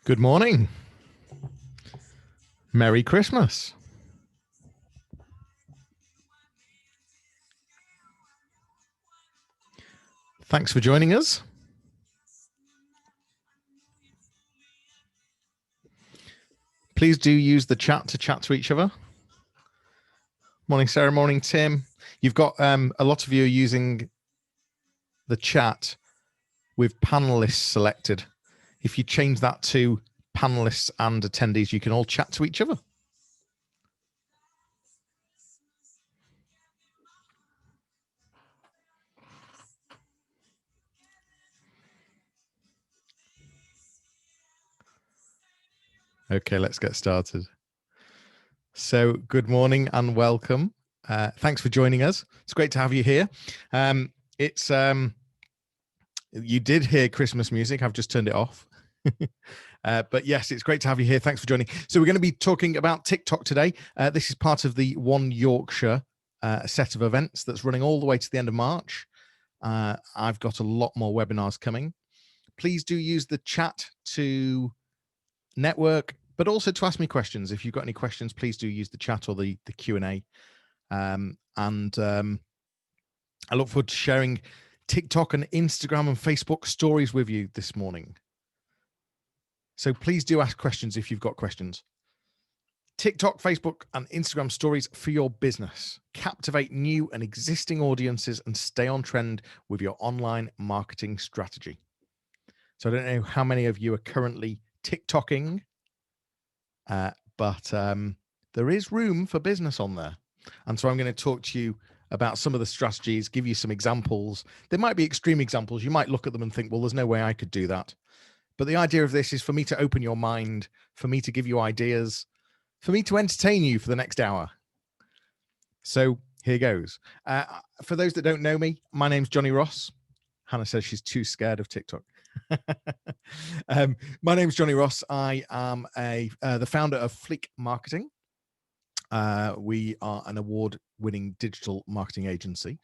Good morning. Merry Christmas. Thanks for joining us. Please do use the chat to chat to each other. Morning, Sarah. Morning, Tim. You've got a lot of you are using the chat with panelists selected. If you change that to panelists and attendees, you can all chat to each other. Okay, let's get started. So good morning and welcome. Thanks for joining us. It's great to have you here. You did hear Christmas music. I've just turned it off. But yes, it's great to have you here. Thanks for joining. So we're going to be talking about TikTok today. This is part of the One Yorkshire set of events that's running all the way to the end of March. I've got a lot more webinars coming. Please do use the chat to network, but also to ask me questions. If you've got any questions, please do use the chat or the Q&A. I look forward to sharing TikTok and Instagram and Facebook stories with you this morning. So please do ask questions if you've got questions. TikTok, Facebook, and Instagram stories for your business. Captivate new and existing audiences and stay on trend with your online marketing strategy. So I don't know how many of you are currently TikToking, but there is room for business on there. And so I'm going to talk to you about some of the strategies, give you some examples. There might be extreme examples. You might look at them and think, well, there's no way I could do that. But the idea of this is for me to open your mind, for me to give you ideas, for me to entertain you for the next hour. So here goes. For those that don't know me, my name's Jonny Ross. Hannah says she's too scared of TikTok. My name's Jonny Ross. I am the founder of Fleek Marketing. We are an award-winning digital marketing agency.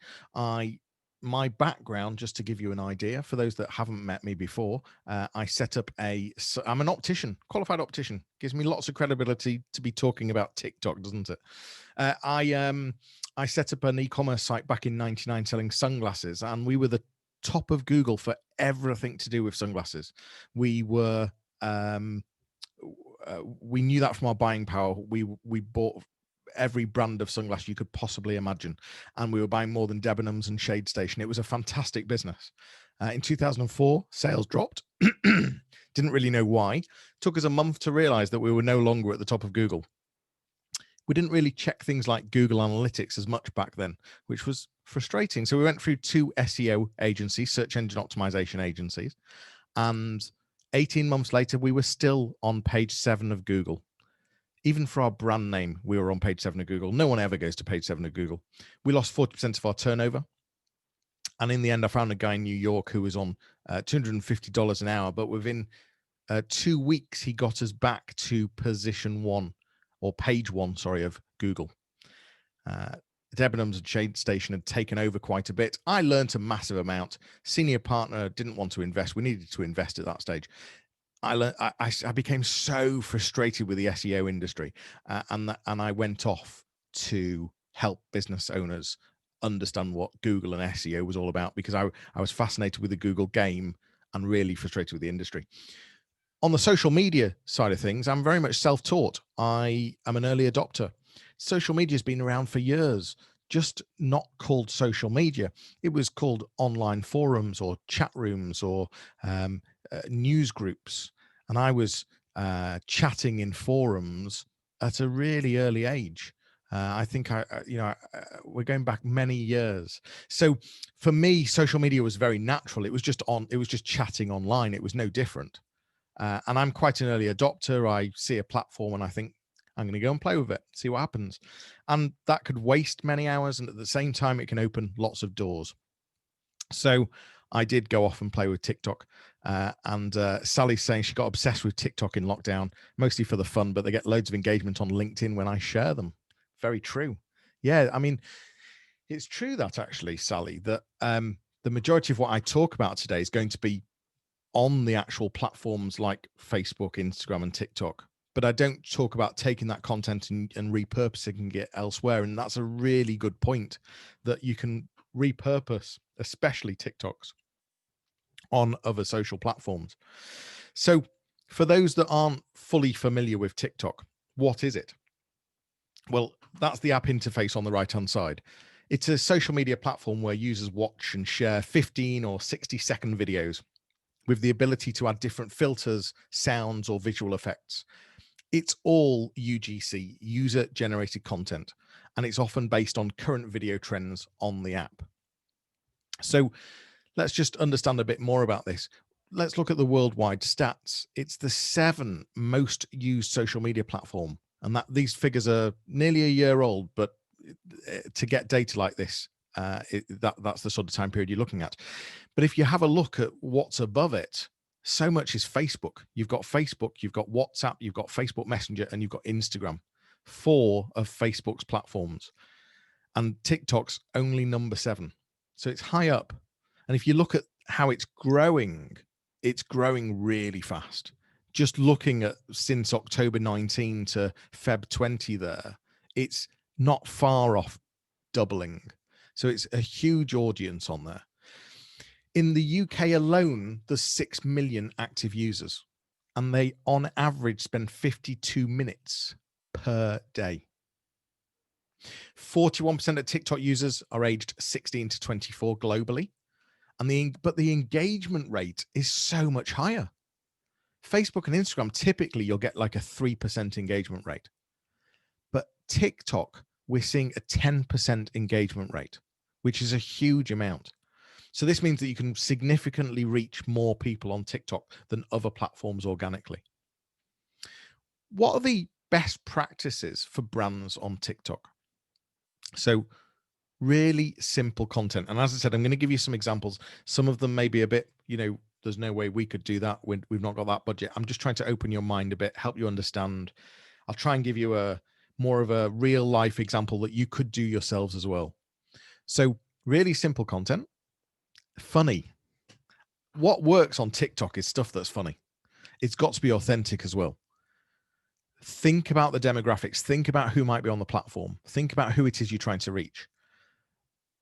My background, just to give you an idea, for those that haven't met me before, I set up I'm an optician, qualified optician. Gives me lots of credibility to be talking about TikTok, doesn't it? I set up an e-commerce site back in '99 selling sunglasses, and we were the top of Google for everything to do with sunglasses. We were, we knew that from our buying power. We bought every brand of sunglasses you could possibly imagine, and we were buying more than Debenhams and Shade Station. It was a fantastic business. In 2004, sales dropped. Didn't really know why. Took us a month to realize that we were no longer at the top of Google. We didn't really check things like Google Analytics as much back then, which was frustrating. So we went through 2 SEO agencies, search engine optimization agencies, and 18 months later, we were still on page 7 of Google. Even for our brand name, we were on page 7 of Google. No one ever goes to page 7 of Google. We lost 40% of our turnover. And in the end, I found a guy in New York who was on $250 an hour. But within 2 weeks, he got us back to position 1 or page 1, sorry, of Google. Debenhams and Shade Station had taken over quite a bit. I learned a massive amount. Senior partner didn't want to invest. We needed to invest at that stage. I became so frustrated with the SEO industry, and I went off to help business owners understand what Google and SEO was all about, because I was fascinated with the Google game and really frustrated with the industry. On the social media side of things, I'm very much self-taught. I am an early adopter. Social media has been around for years, just not called social media. It was called online forums or chat rooms or news groups. And I was chatting in forums at a really early age. I think we're going back many years. So for me, social media was very natural. It was just chatting online. It was no different. And I'm quite an early adopter. I see a platform and I think I'm going to go and play with it, see what happens. And that could waste many hours. And at the same time, it can open lots of doors. So I did go off and play with TikTok. And Sally's saying she got obsessed with TikTok in lockdown, mostly for the fun, but they get loads of engagement on LinkedIn when I share them. Very true. Yeah, I mean, it's true that actually, Sally, that the majority of what I talk about today is going to be on the actual platforms like Facebook, Instagram, and TikTok. But I don't talk about taking that content and repurposing it elsewhere. And that's a really good point, that you can repurpose, especially TikToks, on other social platforms. So for those that aren't fully familiar with TikTok, what is it? Well, that's the app interface on the right-hand side. It's a social media platform where users watch and share 15 or 60-second videos with the ability to add different filters, sounds, or visual effects. It's all UGC, user-generated content, and it's often based on current video trends on the app. So let's just understand a bit more about this. Let's look at the worldwide stats. It's the 7th most used social media platform, and that these figures are nearly a year old, but to get data like this, that's the sort of time period you're looking at. But if you have a look at what's above it, so much is Facebook. You've got Facebook, you've got WhatsApp, you've got Facebook Messenger, and you've got Instagram, 4 of Facebook's platforms. And TikTok's only number 7. So it's high up. And if you look at how it's growing really fast. Just looking at since October 19 to Feb 20 there, it's not far off doubling. So it's a huge audience on there. In the UK alone, there's 6 million active users, and they on average spend 52 minutes per day. 41% of TikTok users are aged 16 to 24 globally. But the engagement rate is so much higher. Facebook and Instagram, typically you'll get like a 3% engagement rate. But TikTok, we're seeing a 10% engagement rate, which is a huge amount. So this means that you can significantly reach more people on TikTok than other platforms organically. What are the best practices for brands on TikTok? So really simple content. And as I said, I'm going to give you some examples. Some of them may be a bit, there's no way we could do that. We've not got that budget. I'm just trying to open your mind a bit, help you understand. I'll try and give you a more of a real life example that you could do yourselves as well. So really simple content, funny. What works on TikTok is stuff that's funny. It's got to be authentic as well. Think about the demographics. Think about who might be on the platform. Think about who it is you're trying to reach.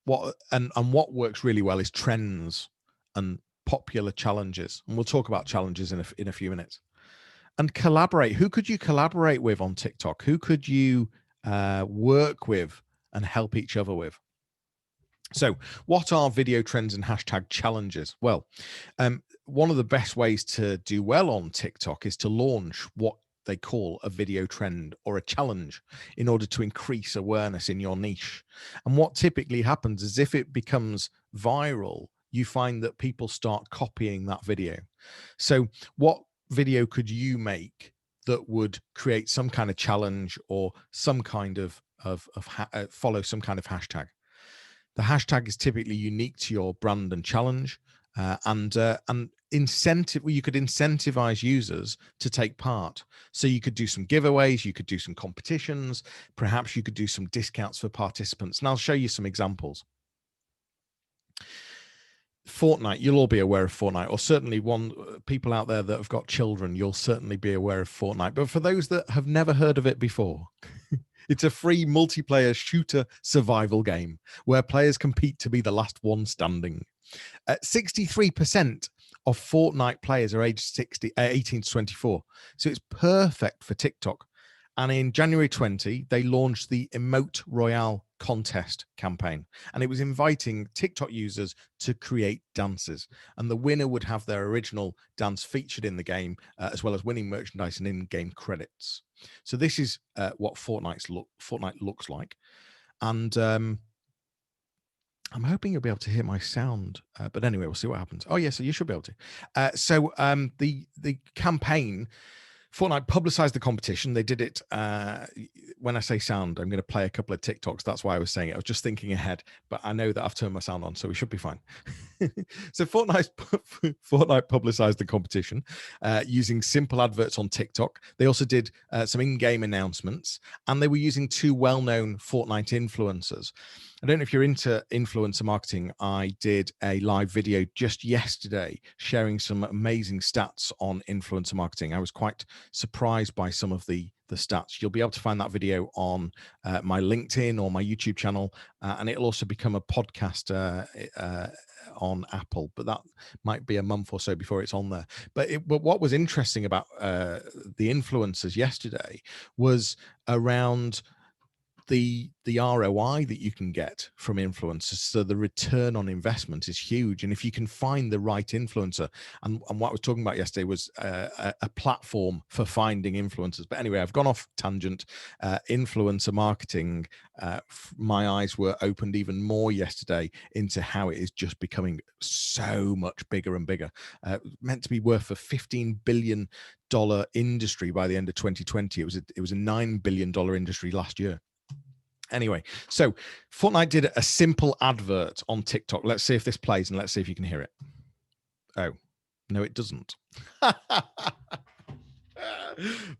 What works really well is trends and popular challenges. And we'll talk about challenges in a few minutes. And collaborate. Who could you collaborate with on TikTok? Who could you work with and help each other with? So what are video trends and hashtag challenges? Well, one of the best ways to do well on TikTok is to launch what they call a video trend or a challenge in order to increase awareness in your niche. And what typically happens is if it becomes viral, you find that people start copying that video. So what video could you make that would create some kind of challenge or some kind of follow some kind of hashtag? The hashtag is typically unique to your brand and challenge, and incentive. You could incentivize users to take part. So you could do some giveaways, you could do some competitions, perhaps you could do some discounts for participants. And I'll show you some examples. Fortnite, you'll all be aware of Fortnite, or certainly people out there that have got children, you'll certainly be aware of Fortnite. But for those that have never heard of it before, it's a free multiplayer shooter survival game where players compete to be the last one standing. 63% of Fortnite players are aged 18 to 24. So it's perfect for TikTok. And in January 20, they launched the Emote Royale contest campaign. And it was inviting TikTok users to create dances. And the winner would have their original dance featured in the game, as well as winning merchandise and in-game credits. So this is what Fortnite looks like. And I'm hoping you'll be able to hear my sound, but anyway, we'll see what happens. Oh, yes, so you should be able to. So the campaign, Fortnite publicized the competition. They did it. When I say sound, I'm going to play a couple of TikToks. That's why I was saying it. I was just thinking ahead, but I know that I've turned my sound on, so we should be fine. So Fortnite publicized the competition using simple adverts on TikTok. They also did some in-game announcements, and they were using 2 well-known Fortnite influencers. I don't know if you're into influencer marketing. I did a live video just yesterday sharing some amazing stats on influencer marketing. I was quite surprised by some of the stats. You'll be able to find that video on my LinkedIn or my YouTube channel, and it'll also become a podcast on Apple, but that might be a month or so before it's on there. But what was interesting about the influencers yesterday was around the ROI that you can get from influencers. So the return on investment is huge. And if you can find the right influencer, and what I was talking about yesterday was a platform for finding influencers. But anyway, I've gone off tangent. Influencer marketing, my eyes were opened even more yesterday into how it is just becoming so much bigger and bigger. Meant to be worth a $15 billion industry by the end of 2020. It was a $9 billion industry last year. Anyway, so Fortnite did a simple advert on TikTok. Let's see if this plays and let's see if you can hear it. Oh, no, it doesn't.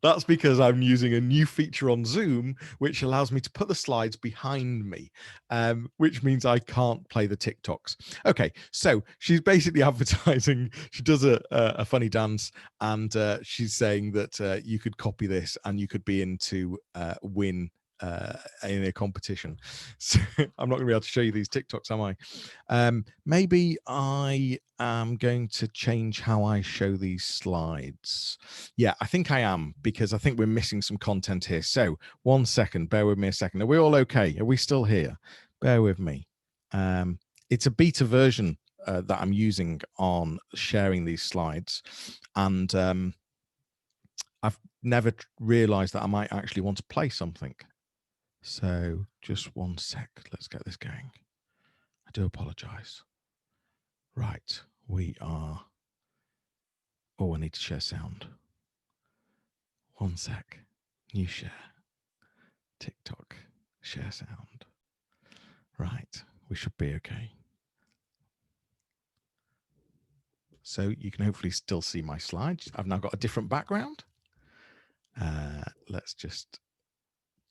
That's because I'm using a new feature on Zoom, which allows me to put the slides behind me, which means I can't play the TikToks. Okay, so she's basically advertising. She does a funny dance, and she's saying that you could copy this and you could be in to win in a competition. So I'm not gonna be able to show you these TikToks, am I? Maybe I am going to change how I show these slides. Yeah, I think I am, because I think we're missing some content here. So 1 second, bear with me a second. Are we all okay? Are we still here? Bear with me. It's a beta version that I'm using on sharing these slides, and I've never realized that I might actually want to play something. So just 1 sec, let's get this going. I do apologize. Right, we are, oh, I need to share sound. 1 sec, new share, TikTok, share sound. Right, we should be okay. So you can hopefully still see my slides. I've now got a different background. Let's just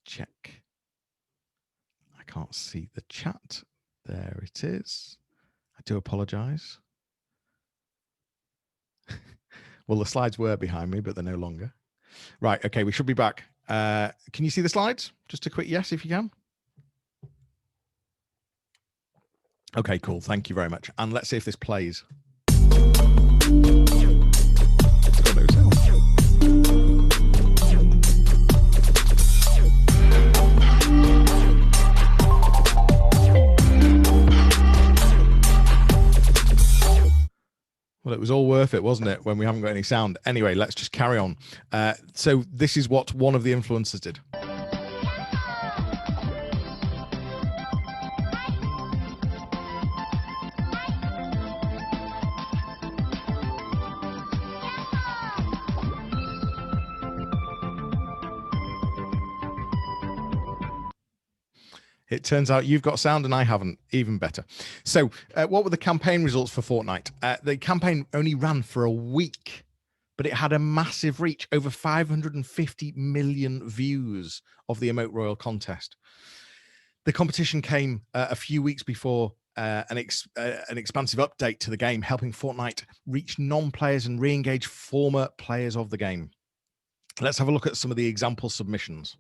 check. I can't see the chat. There it is. I do apologize. Well, the slides were behind me, but they're no longer. Right, okay, we should be back. Can you see the slides? Just a quick yes, if you can. Okay, cool, thank you very much. And let's see if this plays. It's got no sound. Well, it was all worth it, wasn't it, when we haven't got any sound? Anyway, let's just carry on. So this is what one of the influencers did. It turns out you've got sound and I haven't. Even better. So what were the campaign results for Fortnite? The campaign only ran for a week, but it had a massive reach, over 550 million views of the Emote Royal contest. The competition came a few weeks before an expansive update to the game, helping Fortnite reach non-players and re-engage former players of the game. Let's have a look at some of the example submissions.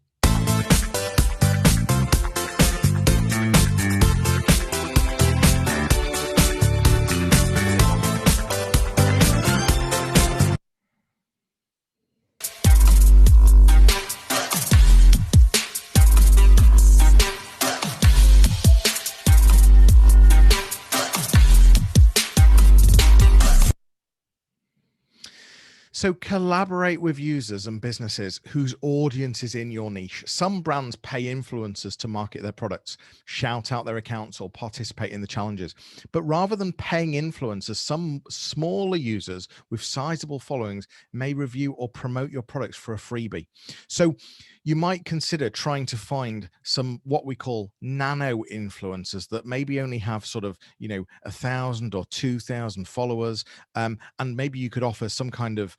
So collaborate with users and businesses whose audience is in your niche. Some brands pay influencers to market their products, shout out their accounts, or participate in the challenges. But rather than paying influencers, some smaller users with sizable followings may review or promote your products for a freebie. So you might consider trying to find some what we call nano influencers that maybe only have sort of, 1,000 or 2,000 followers. And maybe you could offer some kind of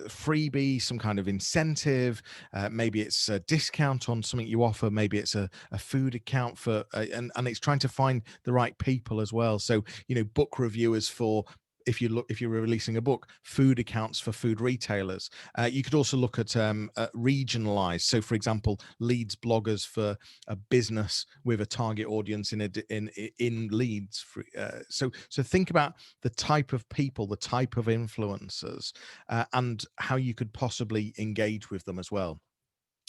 freebie, some kind of incentive. Maybe it's a discount on something you offer. Maybe it's a food account for, and it's trying to find the right people as well. So, book reviewers for, if you're releasing a book, food accounts for food retailers. You could also look at regionalized. So, for example, Leeds bloggers for a business with a target audience in Leeds. So think about the type of people, the type of influencers, and how you could possibly engage with them as well.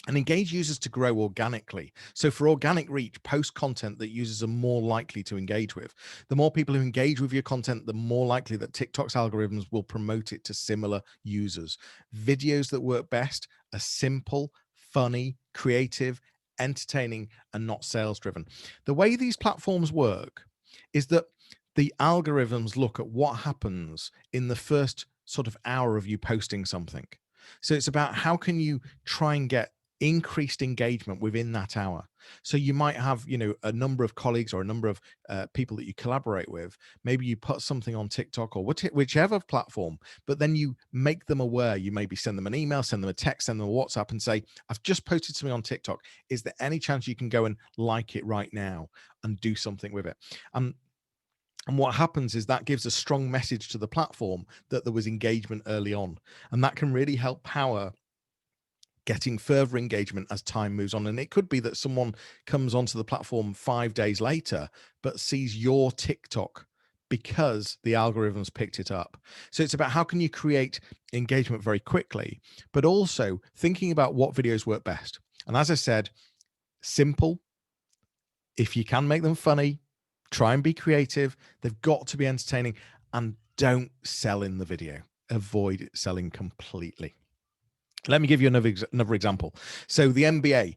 And engage users to grow organically. So for organic reach, post content that users are more likely to engage with. The more people who engage with your content, the more likely that TikTok's algorithms will promote it to similar users. Videos that work best are simple, funny, creative, entertaining, and not sales driven. The way these platforms work is that the algorithms look at what happens in the first sort of hour of you posting something. So it's about how can you try and get increased engagement within that hour. So you might have, a number of colleagues or a number of people that you collaborate with. Maybe you put something on TikTok or whichever platform, but then you make them aware. You maybe send them an email, send them a text, send them a WhatsApp and say, I've just posted something on TikTok. Is there any chance you can go and like it right now and do something with it? And what happens is that gives a strong message to the platform that there was engagement early on. And that can really help power getting further engagement as time moves on. And it could be that someone comes onto the platform 5 days later, but sees your TikTok because the algorithms picked it up. So it's about how can you create engagement very quickly, but also thinking about what videos work best. And as I said, simple. If you can make them funny, try and be creative. They've got to be entertaining, and don't sell in the video. Avoid selling completely. Let me give you another example. So the NBA,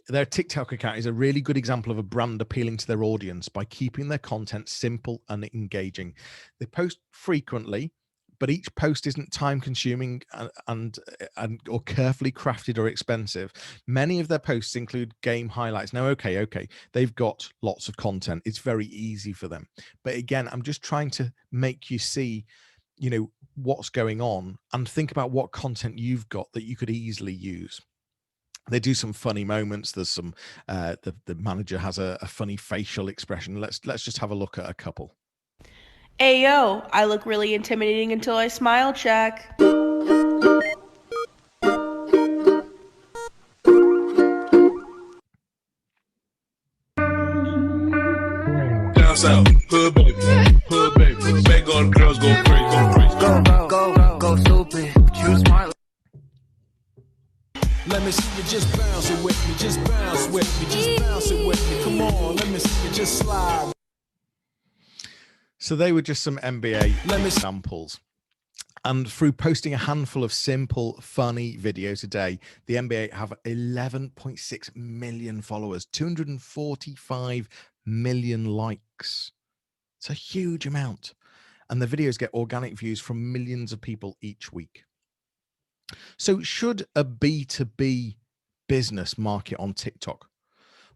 their TikTok account is a really good example of a brand appealing to their audience by keeping their content simple and engaging. They post frequently, but each post isn't time consuming and or carefully crafted or expensive. Many of their posts include game highlights. Now, okay, they've got lots of content. It's very easy for them. But again, I'm just trying to make you see what's going on and think about what content you've got that you could easily use. They do some funny moments. There's some the manager has a funny facial expression. Let's just have a look at a couple. Ayo, I look really intimidating until I smile check. Down south, hood baby, bang on girls go crazy, go stupid. You smart. Let me see you just bounce it with me, just bounce with me, just bounce it with me. Come on, let me see you just slide. So they were just some NBA examples. And through posting a handful of simple, funny videos a day, the NBA have 11.6 million followers, 245 million likes. It's a huge amount. And the videos get organic views from millions of people each week. So should a B2B business market on TikTok?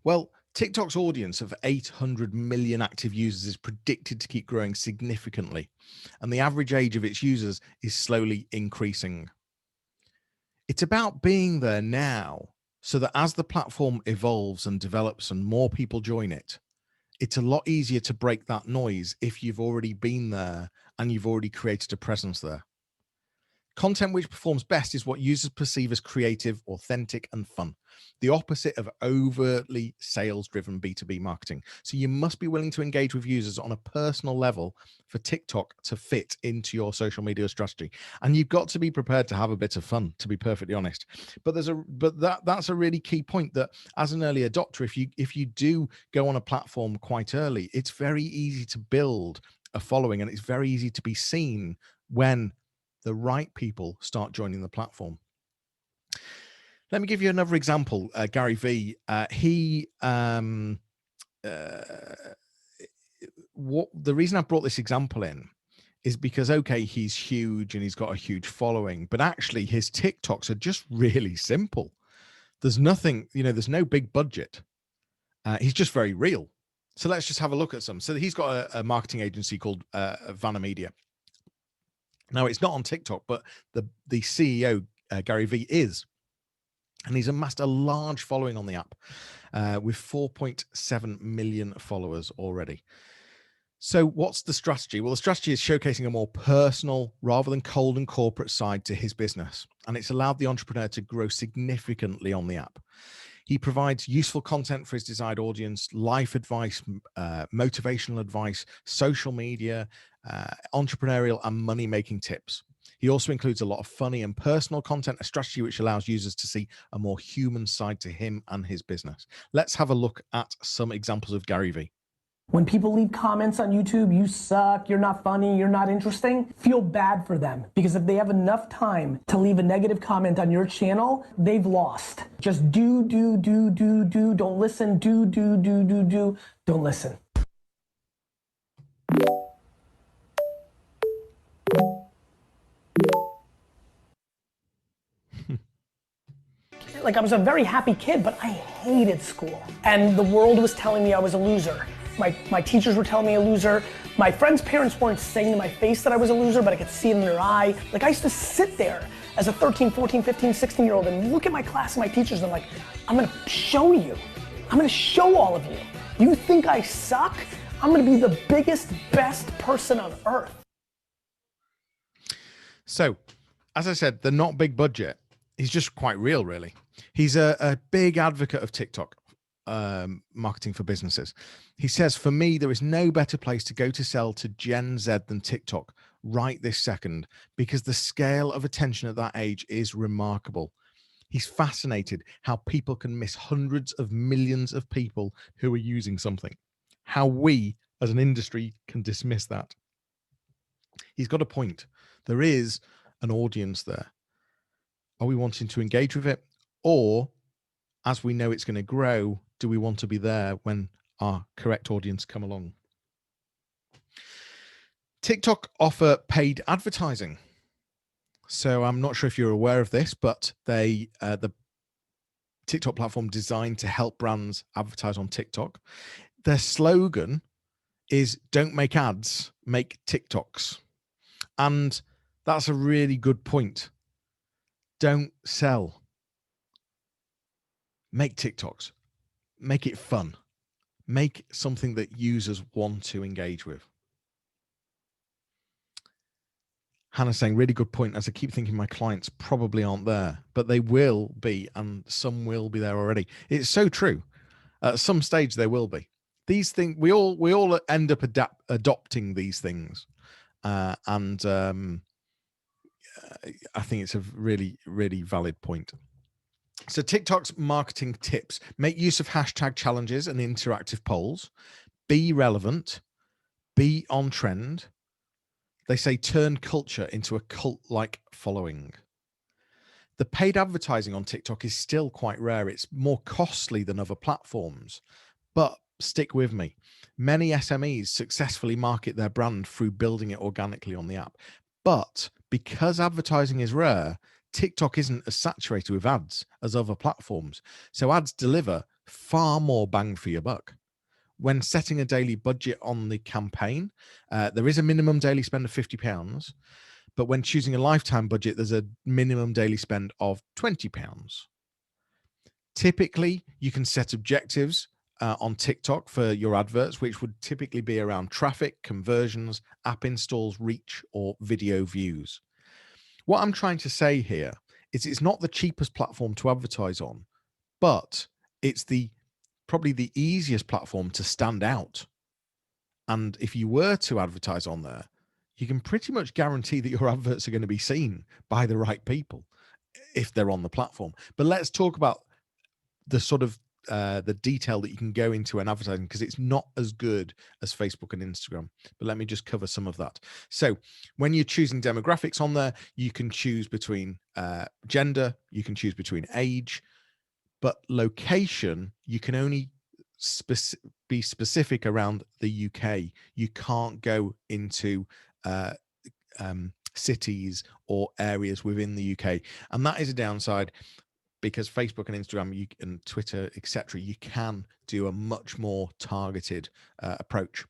Well, TikTok's audience of 800 million active users is predicted to keep growing significantly, and the average age of its users is slowly increasing. It's about being there now so that as the platform evolves and develops and more people join it, it's a lot easier to break that noise if you've already been there and you've already created a presence there. Content which performs best is what users perceive as creative, authentic, and fun. The opposite of overtly sales-driven B2B marketing. So you must be willing to engage with users on a personal level for TikTok to fit into your social media strategy. And you've got to be prepared to have a bit of fun, to be perfectly honest. But that's a really key point, that as an early adopter, if you do go on a platform quite early, it's very easy to build a following, and it's very easy to be seen when the right people start joining the platform. Let me give you another example. Gary V. The reason I brought this example in is because, okay, he's huge and he's got a huge following, but actually his TikToks are just really simple. There's nothing, there's no big budget. He's just very real. So let's just have a look at some. So he's got a marketing agency called Vanna Media. Now, it's not on TikTok, but the CEO, Gary Vee, is. And he's amassed a large following on the app with 4.7 million followers already. So what's the strategy? Well, the strategy is showcasing a more personal rather than cold and corporate side to his business. And it's allowed the entrepreneur to grow significantly on the app. He provides useful content for his desired audience, life advice, motivational advice, social media, entrepreneurial and money-making tips. He also includes a lot of funny and personal content, a strategy which allows users to see a more human side to him and his business. Let's have a look at some examples of Gary Vee. When people leave comments on YouTube, you suck, you're not funny, you're not interesting, feel bad for them. Because if they have enough time to leave a negative comment on your channel, they've lost. Just do, don't listen, do, don't listen. Like, I was a very happy kid, but I hated school. And the world was telling me I was a loser. My teachers were telling me a loser. My friends' parents weren't saying to my face that I was a loser, but I could see it in their eye. Like, I used to sit there as a 13, 14, 15, 16-year-old and look at my class and my teachers and I'm like, I'm gonna show you. I'm gonna show all of you. You think I suck? I'm gonna be the biggest, best person on earth. So, as I said, they're not big budget. He's just quite real, really. He's a big advocate of TikTok marketing for businesses. He says, for me, there is no better place to go to sell to Gen Z than TikTok right this second, because the scale of attention at that age is remarkable. He's fascinated how people can miss hundreds of millions of people who are using something, how we as an industry can dismiss that. He's got a point. There is an audience there. Are we wanting to engage with it? Or, as we know it's going to grow, do we want to be there when our correct audience come along? TikTok offer paid advertising. So I'm not sure if you're aware of this, but the TikTok platform designed to help brands advertise on TikTok. Their slogan is "Don't make ads, make TikToks." And that's a really good point. Don't sell. Make TikToks. Make it fun. Make something that users want to engage with. Hannah's saying, really good point, as I keep thinking my clients probably aren't there, but they will be, and some will be there already. It's so true. At some stage, they will be. These things, we all end up adopting these things. And I think it's a really, really valid point. So TikTok's marketing tips: make use of hashtag challenges and interactive polls, be relevant, be on trend. They say turn culture into a cult-like following. The paid advertising on TikTok is still quite rare. It's more costly than other platforms, but stick with me. Many SMEs successfully market their brand through building it organically on the app. But because advertising is rare, TikTok isn't as saturated with ads as other platforms. So ads deliver far more bang for your buck. When setting a daily budget on the campaign, there is a minimum daily spend of £50. But when choosing a lifetime budget, there's a minimum daily spend of £20. Typically, you can set objectives on TikTok for your adverts, which would typically be around traffic, conversions, app installs, reach, or video views. What I'm trying to say here is it's not the cheapest platform to advertise on, but it's probably the easiest platform to stand out. And if you were to advertise on there, you can pretty much guarantee that your adverts are going to be seen by the right people if they're on the platform. But let's talk about the sort of the detail that you can go into in advertising, because it's not as good as Facebook and Instagram. But let me just cover some of that. So when you're choosing demographics on there, you can choose between gender, you can choose between age, but location, you can only be specific around the UK. You can't go into cities or areas within the UK. And that is a downside, because Facebook and Instagram and Twitter, etc., you can do a much more targeted approach.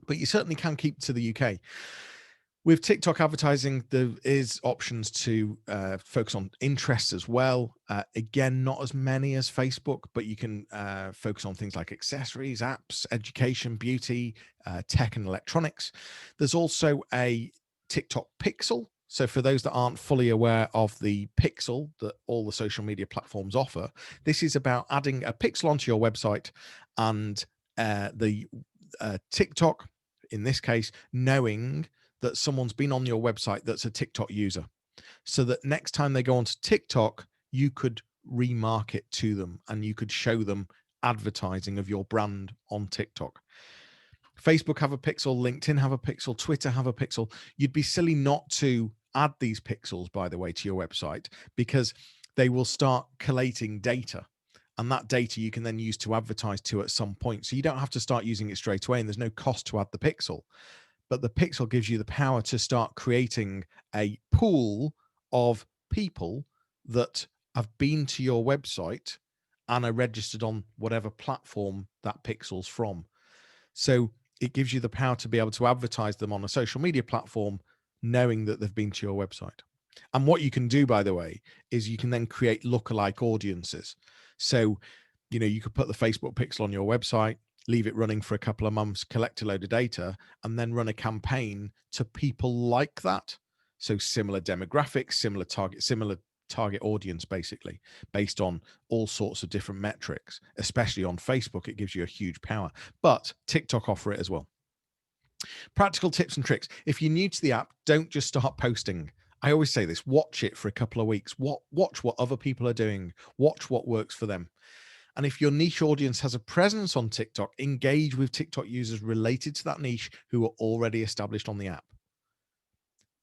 But you certainly can keep to the UK. With TikTok advertising, there is options to focus on interests as well. Again, not as many as Facebook, but you can focus on things like accessories, apps, education, beauty, tech and electronics. There's also a TikTok Pixel. So for those that aren't fully aware of the pixel that all the social media platforms offer, this is about adding a pixel onto your website, and the TikTok, in this case, knowing that someone's been on your website that's a TikTok user, so that next time they go onto TikTok, you could remarket to them and you could show them advertising of your brand on TikTok. Facebook have a pixel, LinkedIn have a pixel, Twitter have a pixel. You'd be silly not to add these pixels, by the way, to your website, because they will start collating data. And that data you can then use to advertise to at some point. So you don't have to start using it straight away, and there's no cost to add the pixel. But the pixel gives you the power to start creating a pool of people that have been to your website and are registered on whatever platform that pixel's from. So it gives you the power to be able to advertise them on a social media platform, knowing that they've been to your website. And what you can do, by the way, is you can then create lookalike audiences. So, you could put the Facebook pixel on your website, leave it running for a couple of months, collect a load of data, and then run a campaign to people like that. So similar demographics, similar target audience, basically, based on all sorts of different metrics. Especially on Facebook, it gives you a huge power, but TikTok offer it as well. Practical tips and tricks. If you're new to the app, don't just start posting. I always say this: watch it for a couple of weeks. Watch what other people are doing. Watch what works for them. And if your niche audience has a presence on TikTok, engage with TikTok users related to that niche who are already established on the app.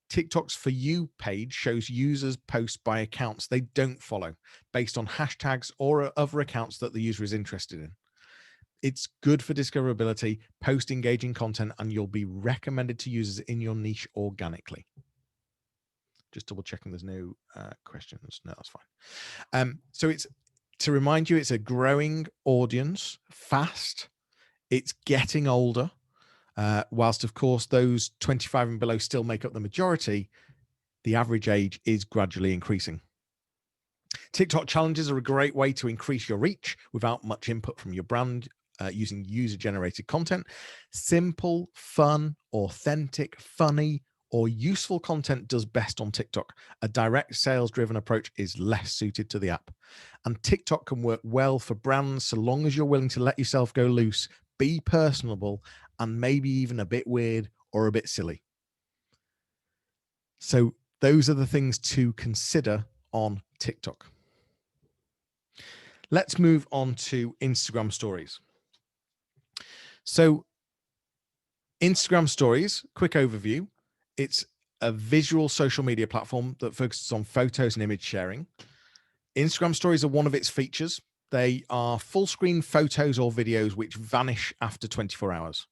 TikTok's For You page shows users post by accounts they don't follow, based on hashtags or other accounts that the user is interested in. It's good for discoverability. Post engaging content and you'll be recommended to users in your niche organically. Just double checking there's no questions. No, that's fine. So it's, to remind you, it's a growing audience, fast. It's getting older. Whilst, of course, those 25 and below still make up the majority, the average age is gradually increasing. TikTok challenges are a great way to increase your reach without much input from your brand, using user-generated content. Simple, fun, authentic, funny, or useful content does best on TikTok. A direct sales-driven approach is less suited to the app. And TikTok can work well for brands so long as you're willing to let yourself go loose, be personable, and maybe even a bit weird or a bit silly. So those are the things to consider on TikTok. Let's move on to Instagram stories. So Instagram stories, quick overview. It's a visual social media platform that focuses on photos and image sharing. Instagram stories are one of its features. They are full screen photos or videos which vanish after 24 hours.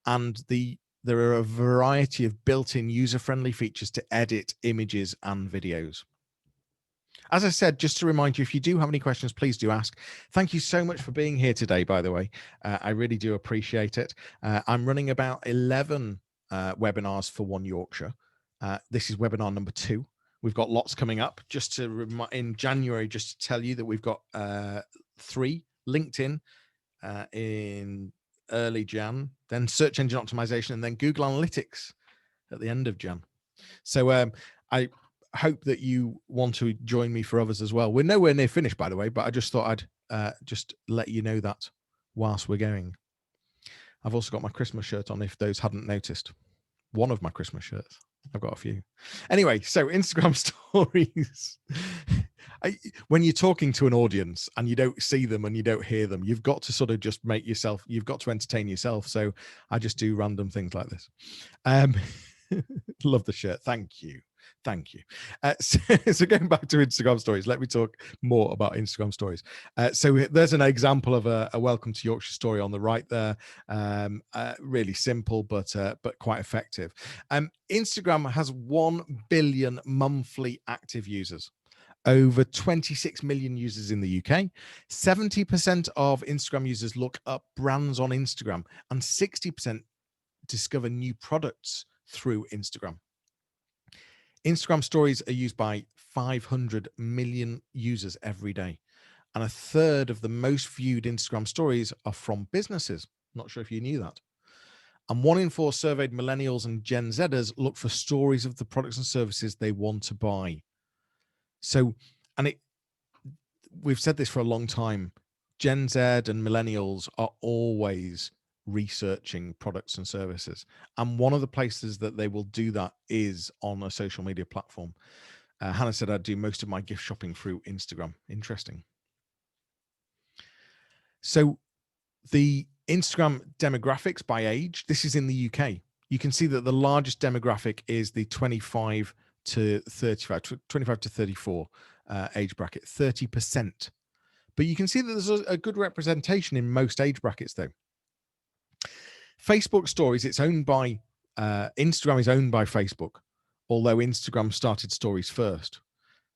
And there are a variety of built-in user-friendly features to edit images and videos. As I said, just to remind you, if you do have any questions, please do ask. Thank you so much for being here today, by the way. I really do appreciate it. I'm running about 11 webinars for One Yorkshire. This is webinar number 2. We've got lots coming up. Just to in January, just to tell you that we've got 3 LinkedIn in early Jan, then search engine optimization, and then Google Analytics at the end of Jan. So I hope that you want to join me for others as well. We're nowhere near finished, by the way, but I just thought I'd just let you know that whilst we're going. I've also got my Christmas shirt on, if those hadn't noticed. One of my Christmas shirts. I've got a few. Anyway, so Instagram stories. When you're talking to an audience and you don't see them and you don't hear them, you've got to sort of just make yourself, you've got to entertain yourself. So I just do random things like this. Love the shirt. Thank you. Thank you. So going back to Instagram stories, let me talk more about Instagram stories. So there's an example of a welcome to Yorkshire story on the right there. Really simple, but quite effective. Instagram has 1 billion monthly active users. Over 26 million users in the UK. 70% of Instagram users look up brands on Instagram, and 60% discover new products through Instagram. Instagram stories are used by 500 million users every day. And a third of the most viewed Instagram stories are from businesses. Not sure if you knew that. And 1 in 4 surveyed millennials and Gen Zers look for stories of the products and services they want to buy. So, and we've said this for a long time, Gen Z and millennials are always researching products and services. And one of the places that they will do that is on a social media platform. Hannah said, I do most of my gift shopping through Instagram. Interesting. So the Instagram demographics by age, this is in the UK. You can see that the largest demographic is the 25 to 34 age bracket, 30%. But you can see that there's a good representation in most age brackets though. Facebook stories, it's owned by, Instagram is owned by Facebook, although Instagram started stories first.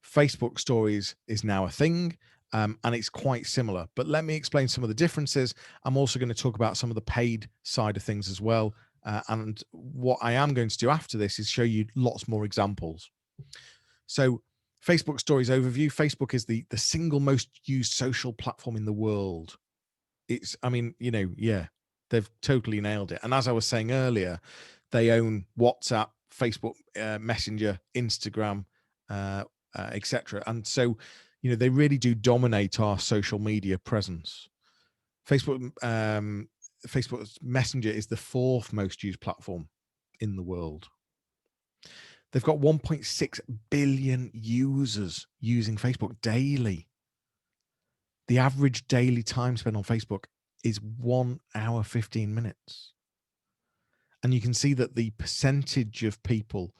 Facebook stories is now a thing. And it's quite similar, but let me explain some of the differences. I'm also going to talk about some of the paid side of things as well. And what I am going to do after this is show you lots more examples. So Facebook stories overview. Facebook is the single most used social platform in the world. It's, I mean, you know, yeah, they've totally nailed it. And as I was saying earlier, they own WhatsApp, Facebook, Messenger, Instagram, etc. And so, you know, they really do dominate our social media presence. Facebook's Messenger is the 4th most used platform in the world. They've got 1.6 billion users using Facebook daily. The average daily time spent on Facebook is 1 hour, 15 minutes. And you can see that the percentage of people,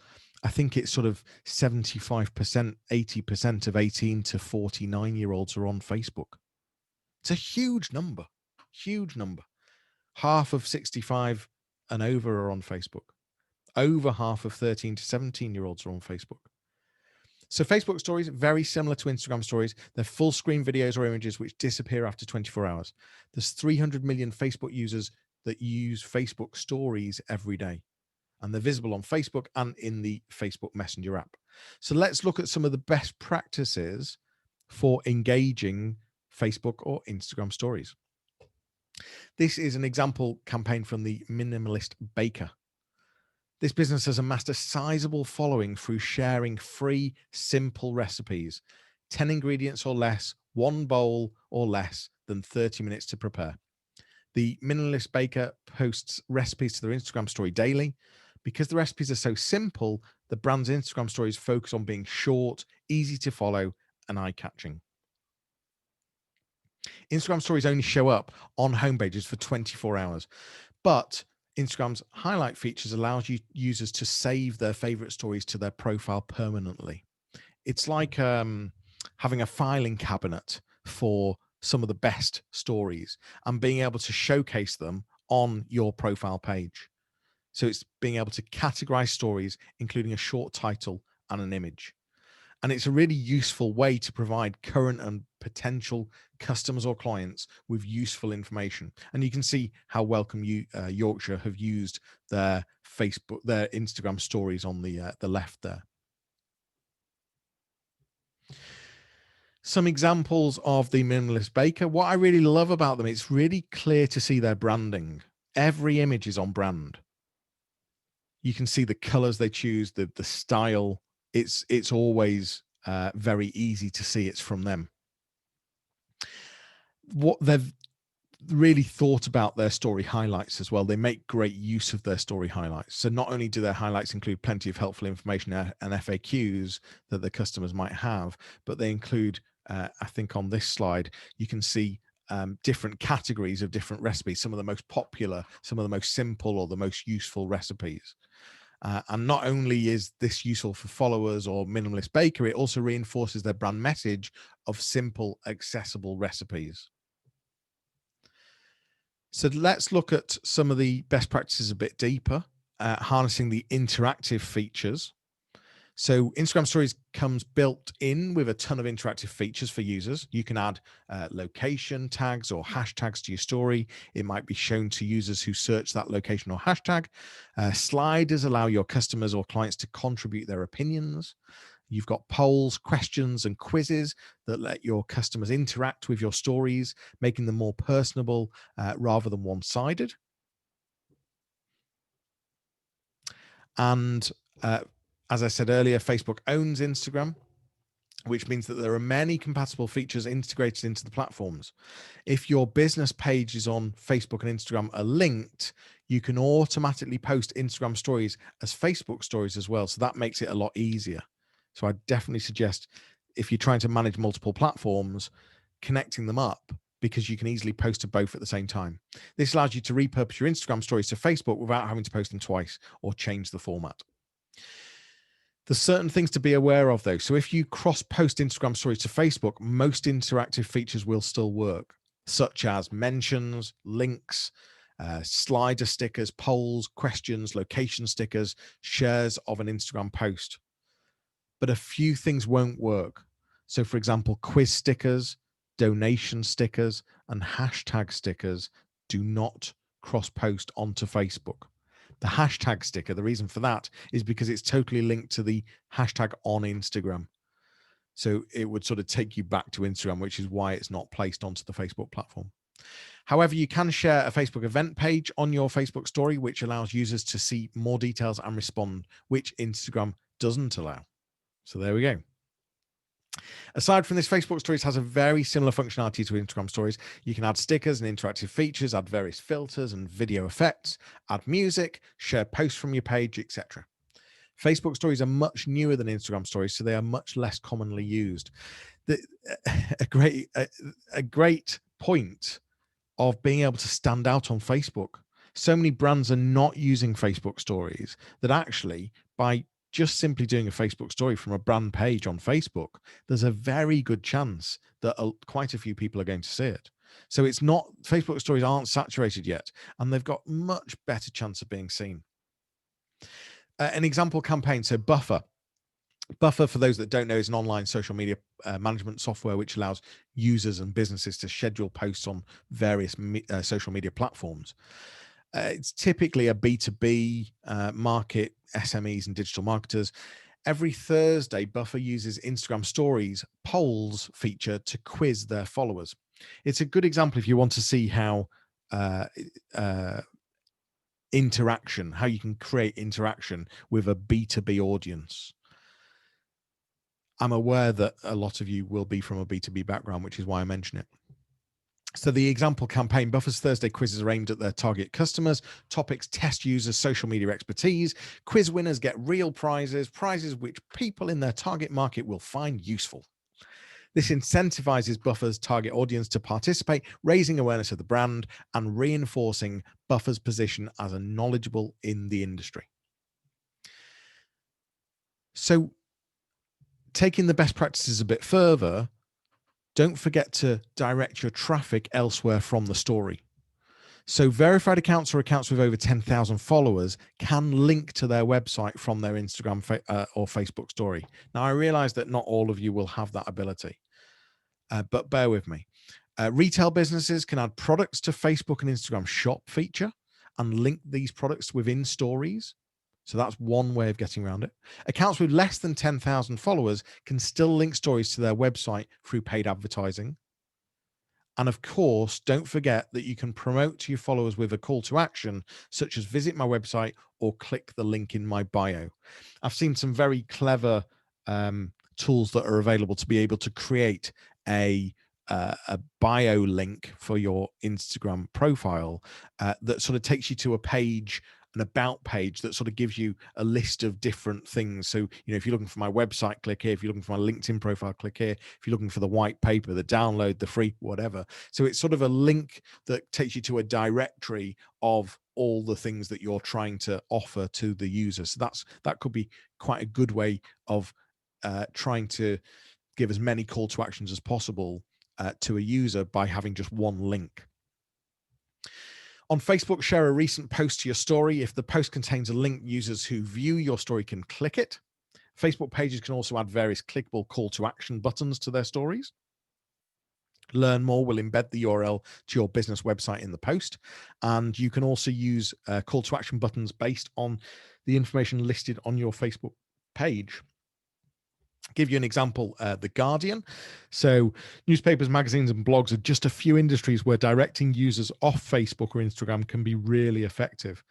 I think it's sort of 75%, 80% of 18 to 49-year-olds are on Facebook. It's a huge number, huge number. Half of 65 and over are on Facebook. Over half of 13 to 17-year-olds are on Facebook. So Facebook stories, very similar to Instagram stories. They're full screen videos or images which disappear after 24 hours. There's 300 million Facebook users that use Facebook stories every day. And they're visible on Facebook and in the Facebook Messenger app. So let's look at some of the best practices for engaging Facebook or Instagram stories. This is an example campaign from the Minimalist baker. This business has amassed a sizable following through sharing free, simple recipes, 10 ingredients or less, 1 bowl or less than 30 minutes to prepare. The Minimalist baker posts recipes to their Instagram story daily. Because the recipes are so simple, the brand's Instagram stories focus on being short, easy to follow, and eye-catching. Instagram stories only show up on homepages for 24 hours, but Instagram's highlight features allows users to save their favorite stories to their profile permanently. It's like having a filing cabinet for some of the best stories and being able to showcase them on your profile page. So it's being able to categorize stories, including a short title and an image. And it's a really useful way to provide current and potential customers or clients with useful information. And you can see how Welcome Yorkshire have used their Instagram stories on the left there. Some examples of the Minimalist baker. What I really love about them, it's really clear to see their branding. Every image is on brand. You can see the colors they choose, the style. It's always very easy to see it's from them. What they've really thought about their story highlights as well. They make great use of their story highlights. So not only do their highlights include plenty of helpful information and FAQs that the customers might have, but they include, I think on this slide, you can see different categories of different recipes, some of the most popular, some of the most simple or the most useful recipes. And not only is this useful for followers or Minimalist baker, it also reinforces their brand message of simple, accessible recipes. So let's look at some of the best practices a bit deeper, harnessing the interactive features. So Instagram Stories comes built in with a ton of interactive features for users. You can add location tags or hashtags to your story. It might be shown to users who search that location or hashtag. Sliders allow your customers or clients to contribute their opinions. You've got polls, questions, and quizzes that let your customers interact with your stories, making them more personable rather than one-sided. And as I said earlier, Facebook owns Instagram, which means that there are many compatible features integrated into the platforms. If your business pages on Facebook and Instagram are linked, you can automatically post Instagram stories as Facebook stories as well. So that makes it a lot easier. So I definitely suggest, if you're trying to manage multiple platforms, connecting them up, because you can easily post to both at the same time. This allows you to repurpose your Instagram stories to Facebook without having to post them twice or change the format. There's certain things to be aware of though. So if you cross-post Instagram stories to Facebook, most interactive features will still work, such as mentions, links, slider stickers, polls, questions, location stickers, shares of an Instagram post. But a few things won't work. So for example, quiz stickers, donation stickers, and hashtag stickers do not cross-post onto Facebook. The hashtag sticker, the reason for that is because it's totally linked to the hashtag on Instagram. So it would sort of take you back to Instagram, which is why it's not placed onto the Facebook platform. However, you can share a Facebook event page on your Facebook story, which allows users to see more details and respond, which Instagram doesn't allow. So there we go. Aside from this, Facebook Stories has a very similar functionality to Instagram Stories. You can add stickers and interactive features, add various filters and video effects, add music, share posts from your page, etc. Facebook Stories are much newer than Instagram Stories, so they are much less commonly used. A great point of being able to stand out on Facebook. So many brands are not using Facebook Stories that actually, by just simply doing a Facebook story from a brand page on Facebook, there's a very good chance that quite a few people are going to see it. So it's not, Facebook stories aren't saturated yet, and they've got much better chance of being seen. An example campaign, so Buffer. Buffer, for those that don't know, is an online social media management software which allows users and businesses to schedule posts on various social media platforms. It's typically a B2B market, SMEs and digital marketers. Every Thursday, Buffer uses Instagram Stories polls feature to quiz their followers. It's a good example if you want to see how interaction, how you can create interaction with a B2B audience. I'm aware that a lot of you will be from a B2B background, which is why I mention it. So the example campaign, Buffer's Thursday quizzes are aimed at their target customers. Topics test users' social media expertise. Quiz winners get real prizes, prizes which people in their target market will find useful. This incentivizes Buffer's target audience to participate, raising awareness of the brand and reinforcing Buffer's position as a knowledgeable in the industry. So taking the best practices a bit further, don't forget to direct your traffic elsewhere from the story. So verified accounts or accounts with over 10,000 followers can link to their website from their Instagram or Facebook story. Now, I realize that not all of you will have that ability, but bear with me. Retail businesses can add products to Facebook and Instagram shop feature and link these products within stories. So that's one way of getting around it. Accounts with less than 10,000 followers can still link stories to their website through paid advertising. And of course, don't forget that you can promote to your followers with a call to action, such as visit my website or click the link in my bio. I've seen some very clever tools that are available to be able to create a bio link for your Instagram profile that sort of takes you to a page, an about page that sort of gives you a list of different things. So, if you're looking for my website, click here. If you're looking for my LinkedIn profile, click here. If you're looking for the white paper, the download, the free, whatever. So it's sort of a link that takes you to a directory of all the things that you're trying to offer to the user. So that could be quite a good way of trying to give as many call to actions as possible to a user by having just one link. On Facebook, share a recent post to your story. If the post contains a link, users who view your story can click it. Facebook pages can also add various clickable call to action buttons to their stories. Learn more will embed the URL to your business website in the post. And you can also use call to action buttons based on the information listed on your Facebook page. Give you an example, The Guardian. So newspapers, magazines, and blogs are just a few industries where directing users off Facebook or Instagram can be really effective.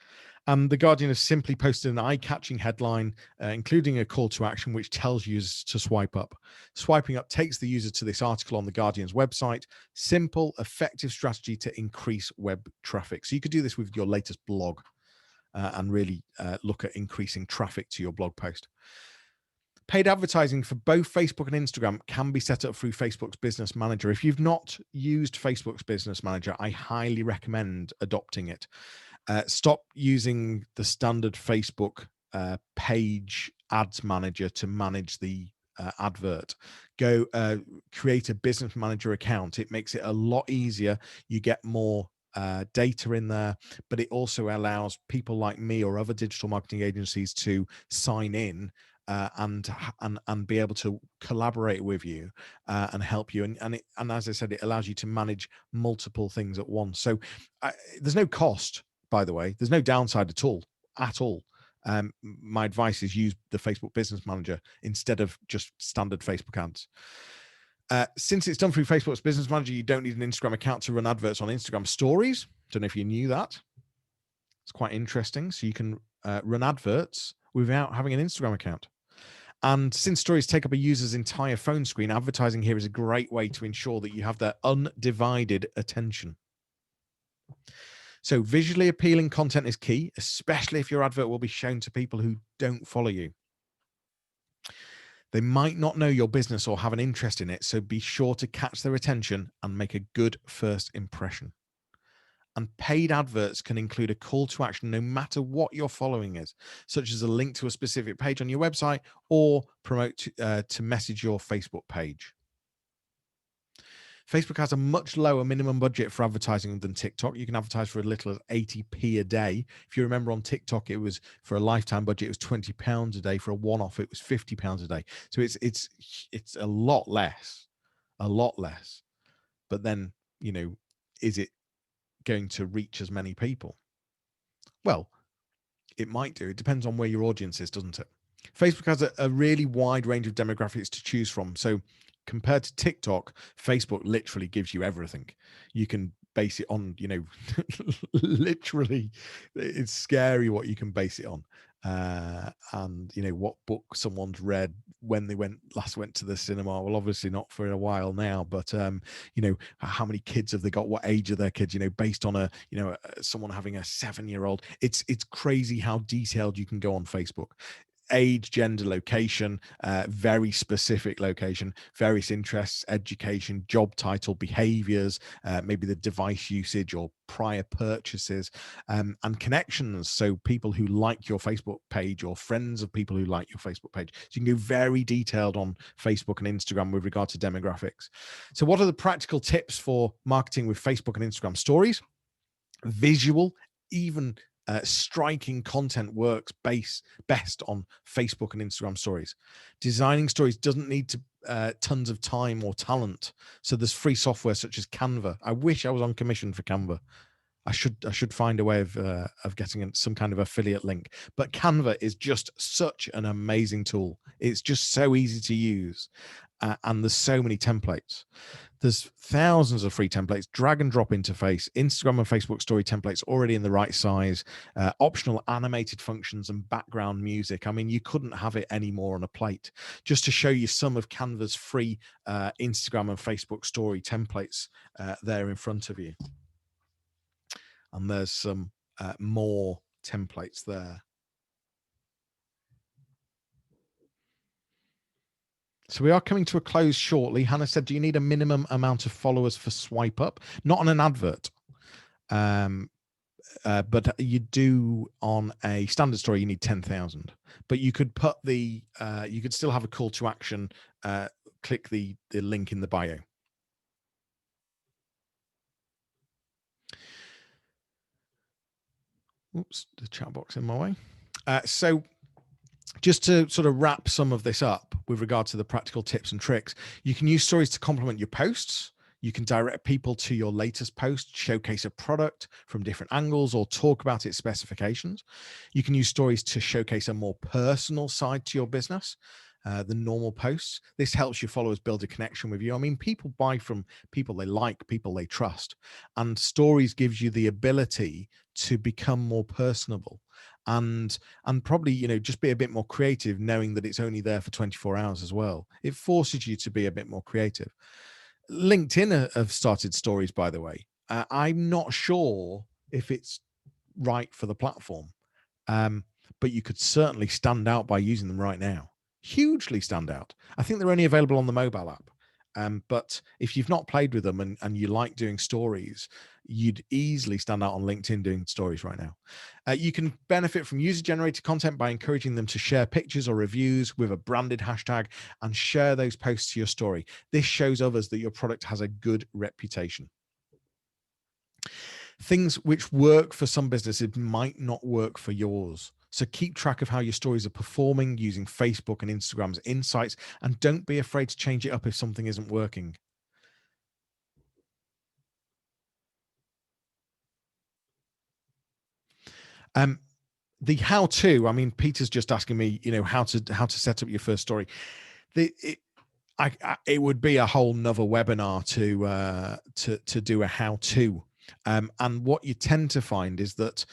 The Guardian has simply posted an eye-catching headline, including a call to action, which tells users to swipe up. Swiping up takes the user to this article on the Guardian's website. Simple, effective strategy to increase web traffic. So you could do this with your latest blog and really look at increasing traffic to your blog post. Paid advertising for both Facebook and Instagram can be set up through Facebook's Business Manager. If you've not used Facebook's Business Manager, I highly recommend adopting it. Stop using the standard Facebook page ads manager to manage the advert. Go create a Business Manager account. It makes it a lot easier. You get more data in there, but it also allows people like me or other digital marketing agencies to sign in and be able to collaborate with you and help you. And as I said, it allows you to manage multiple things at once. So there's no cost, by the way. There's no downside at all. My advice is use the Facebook Business Manager instead of just standard Facebook ads. Since it's done through Facebook's Business Manager, you don't need an Instagram account to run adverts on Instagram stories. Don't know if you knew that. It's quite interesting. So you can run adverts without having an Instagram account. And since stories take up a user's entire phone screen, advertising here is a great way to ensure that you have their undivided attention. So visually appealing content is key, especially if your advert will be shown to people who don't follow you. They might not know your business or have an interest in it, so be sure to catch their attention and make a good first impression. And paid adverts can include a call to action no matter what your following is, such as a link to a specific page on your website or promote to message your Facebook page. Facebook has a much lower minimum budget for advertising than TikTok. You can advertise for as little as 80p a day. If you remember on TikTok, it was for a lifetime budget, it was £20 a day. For a one-off, it was £50 a day. So it's a lot less. But then, is it going to reach as many people? Well, it might do. It depends on where your audience is, doesn't it? Facebook has a really wide range of demographics to choose from. So compared to TikTok, Facebook literally gives you everything. You can base it on, literally, it's scary what you can base it on. And what book someone's read when they last went to the cinema. Well, obviously not for a while now, but how many kids have they got, what age are their kids, based on someone having a 7-year-old. It's crazy how detailed you can go on Facebook. Age, gender, location, very specific location, various interests, education, job title, behaviors, maybe the device usage or prior purchases, and connections. So people who like your Facebook page or friends of people who like your Facebook page. So you can go very detailed on Facebook and Instagram with regard to demographics. So what are the practical tips for marketing with Facebook and Instagram stories? Visual, even striking content works best on Facebook and Instagram stories. Designing stories doesn't need to tons of time or talent. So there's free software such as Canva. I wish I was on commission for Canva. I should find a way of getting some kind of affiliate link. But Canva is just such an amazing tool. It's just so easy to use, and there's so many templates. There's thousands of free templates, drag and drop interface, Instagram and Facebook story templates already in the right size, optional animated functions and background music. I mean, you couldn't have it any more on a plate. Just to show you some of Canva's free Instagram and Facebook story templates there in front of you. And there's some more templates there. So we are coming to a close shortly. Hannah said, do you need a minimum amount of followers for swipe up? Not on an advert. But you do on a standard story, you need 10,000. But you could put you could still have a call to action. Click the link in the bio. Oops, the chat box in my way. So Just to sort of wrap some of this up with regard to the practical tips and tricks, you can use stories to complement your posts. You can direct people to your latest post, showcase a product from different angles, or talk about its specifications. You can use stories to showcase a more personal side to your business than normal posts. This helps your followers build a connection with you. I mean, people buy from people they like, people they trust, and stories gives you the ability to become more personable and probably, you know, just be a bit more creative, knowing that it's only there for 24 hours as well. It forces you to be a bit more creative. LinkedIn have started stories, by the way. I'm not sure if it's right for the platform, but you could certainly stand out by using them right now. Hugely stand out. I think they're only available on the mobile app. But if you've not played with them and you like doing stories, you'd easily stand out on LinkedIn doing stories right now. You can benefit from user-generated content by encouraging them to share pictures or reviews with a branded hashtag and share those posts to your story. This shows others that your product has a good reputation. Things which work for some businesses might not work for yours. So keep track of how your stories are performing using Facebook and Instagram's insights, and don't be afraid to change it up if something isn't working. The how-to, I mean, Peter's just asking me, you know, how to set up your first story. It would be a whole nother webinar to do a how-to. And what you tend to find is that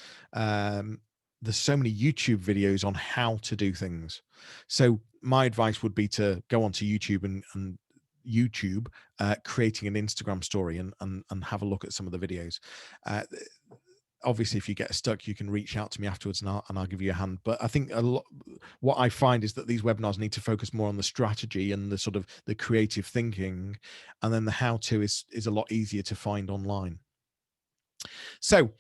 there's so many YouTube videos on how to do things. So my advice would be to go onto YouTube and YouTube creating an Instagram story and have a look at some of the videos. Obviously, if you get stuck, you can reach out to me afterwards and I'll give you a hand. But I think what I find is that these webinars need to focus more on the strategy and the sort of the creative thinking, and then the how-to is a lot easier to find online. So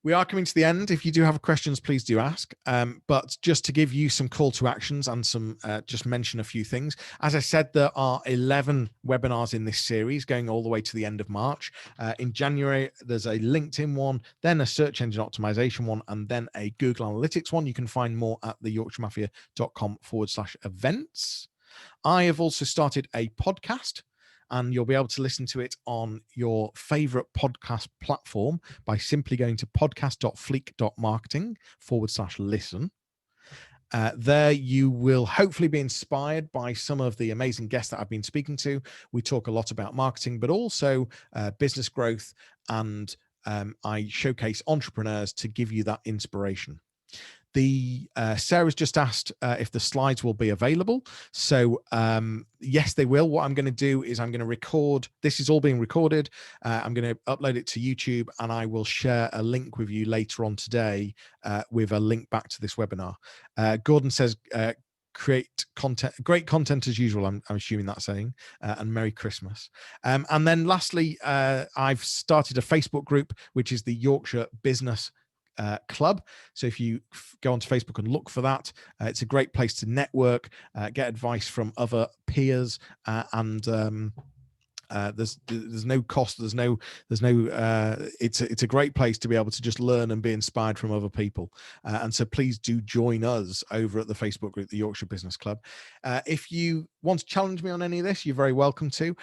we are coming to the end. If you do have questions, please do ask. But just to give you some call to actions and some, just mention a few things. As I said, there are 11 webinars in this series going all the way to the end of March. In January, there's a LinkedIn one, then a search engine optimization one, and then a Google Analytics one. You can find more at theyorkshireMafia.com/events. I have also started a podcast, and you'll be able to listen to it on your favorite podcast platform by simply going to podcast.fleek.marketing/listen. There you will hopefully be inspired by some of the amazing guests that I've been speaking to. We talk a lot about marketing, but also business growth, and I showcase entrepreneurs to give you that inspiration. Sarah's just asked if the slides will be available. So yes, they will. What I'm going to do is I'm going to record. This is all being recorded. I'm going to upload it to YouTube, and I will share a link with you later on today with a link back to this webinar. Gordon says, great content as usual. I'm assuming that's saying, and Merry Christmas. And then lastly, I've started a Facebook group, which is the Yorkshire Business Club. So if you go onto Facebook and look for that, it's a great place to network, get advice from other peers, and there's no cost, it's a great place to be able to just learn and be inspired from other people, and so please do join us over at the Facebook group, the Yorkshire Business Club. If you want to challenge me on any of this, you're very welcome to.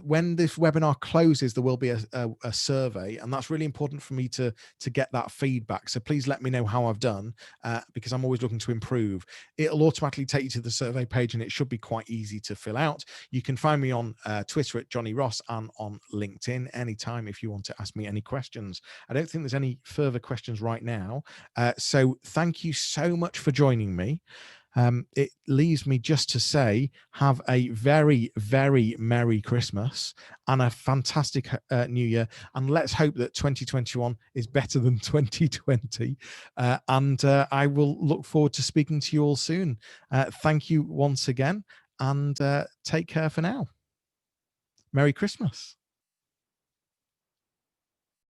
When this webinar closes, there will be a survey, and that's really important for me to get that feedback. So please let me know how I've done, because I'm always looking to improve. It'll automatically take you to the survey page, and it should be quite easy to fill out. You can find me on Twitter at Jonny Ross and on LinkedIn anytime if you want to ask me any questions. I don't think there's any further questions right now. So thank you so much for joining me. It leaves me just to say, have a very, very Merry Christmas and a fantastic New Year. And let's hope that 2021 is better than 2020. And I will look forward to speaking to you all soon. Thank you once again, and take care for now. Merry Christmas.